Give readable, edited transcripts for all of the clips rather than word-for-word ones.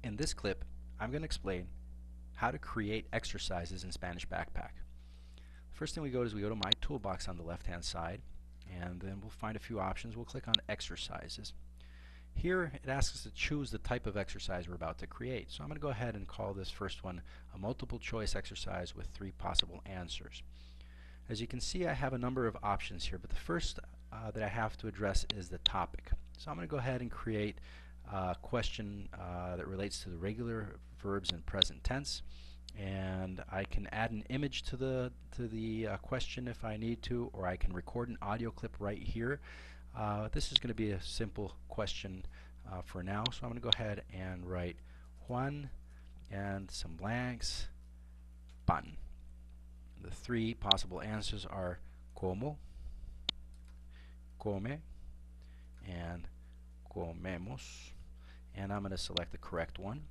In this clip, I'm going to explain how to create exercises in Spanish Backpack. First thing we go is we go to My Toolbox on the left-hand side, and then we'll find a few options. We'll click on Exercises. Here it asks us to choose the type of exercise we're about to create. So I'm going to go ahead and call this first one a multiple choice exercise with 3 possible answers. As you can see, I have a number of options here, but the first that I have to address is the topic. So I'm going to go ahead and create a question that relates to the regular verbs in present tense, and I can add an image to the question if I need to, or I can record an audio clip right here. This is going to be a simple question for now, so I'm going to go ahead and write Juan and some blanks, pan. The 3 possible answers are como, come, and comemos, and I'm going to select the correct one.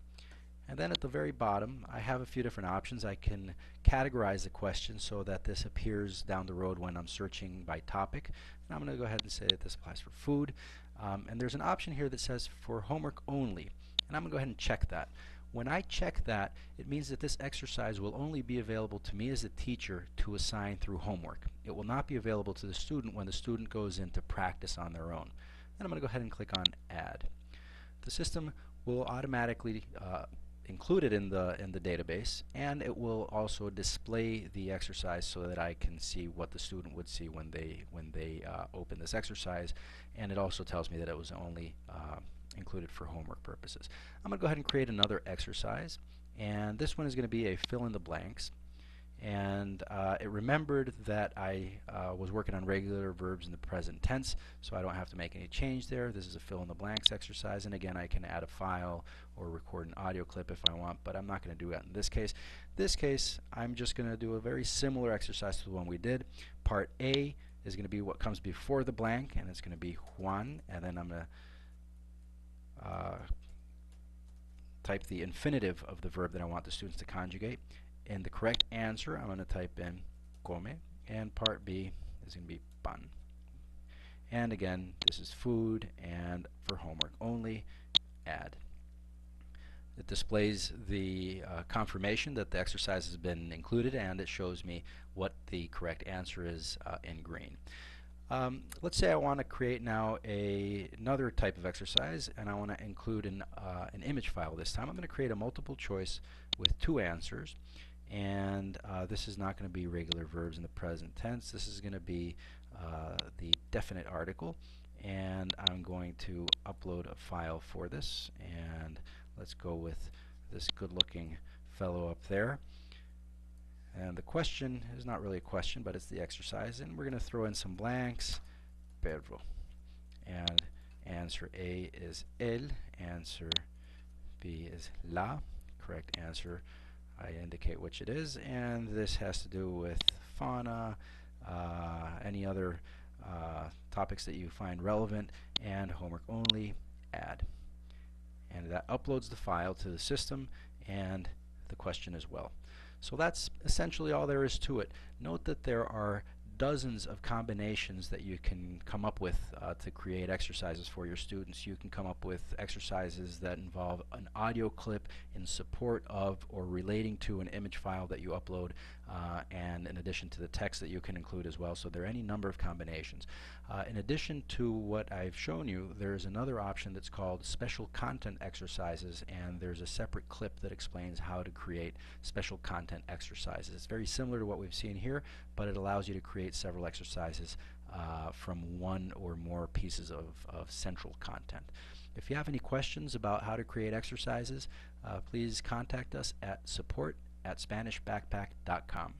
And then at the very bottom I have a few different options. I can categorize the question so that this appears down the road when I'm searching by topic, and I'm going to go ahead and say that this applies for food. And there's an option here that says for homework only, and I'm going to go ahead and check that. When I check that, it means that this exercise will only be available to me as a teacher to assign through homework. It will not be available to the student when the student goes in to practice on their own. And I'm going to go ahead and click on Add. The system will automatically include it in the database, and it will also display the exercise so that I can see what the student would see when they open this exercise, and it also tells me that it was only included for homework purposes. I'm going to go ahead and create another exercise, and this one is going to be a fill in the blanks, and it remembered that I was working on regular verbs in the present tense, so I don't have to make any change there. This is a fill in the blanks exercise, and again I can add a file or record an audio clip if I want, but I'm not going to do that in this case. This case I'm just going to do a very similar exercise to the one we did. Part A is going to be what comes before the blank, and it's going to be Juan, and then I'm going to type the infinitive of the verb that I want the students to conjugate. In the correct answer, I'm going to type in come, and part B is going to be pan. And again, this is food, and for homework only, add. It displays the confirmation that the exercise has been included, and it shows me what the correct answer is in green. Let's say I want to create now another type of exercise, and I want to include an image file this time. I'm going to create a multiple choice with 2 answers, and this is not going to be regular verbs in the present tense. This is going to be the definite article, and I'm going to upload a file for this, and let's go with this good-looking fellow up there. And the question is not really a question, but it's the exercise, and we're going to throw in some blanks, perro. And answer A is el, answer B is la. Correct answer, I indicate which it is, and this has to do with fauna, any other topics that you find relevant, and homework only, add. And that uploads the file to the system and the question as well. So that's essentially all there is to it. Note that there are dozens of combinations that you can come up with to create exercises for your students. You can come up with exercises that involve an audio clip in support of or relating to an image file that you upload, and in addition to the text that you can include as well. So there are any number of combinations. In addition to what I've shown you, there's another option that's called special content exercises, and there's a separate clip that explains how to create special content exercises. It's very similar to what we've seen here, but it allows you to create several exercises from one or more pieces of central content. If you have any questions about how to create exercises, please contact us at support@SpanishBackpack.com.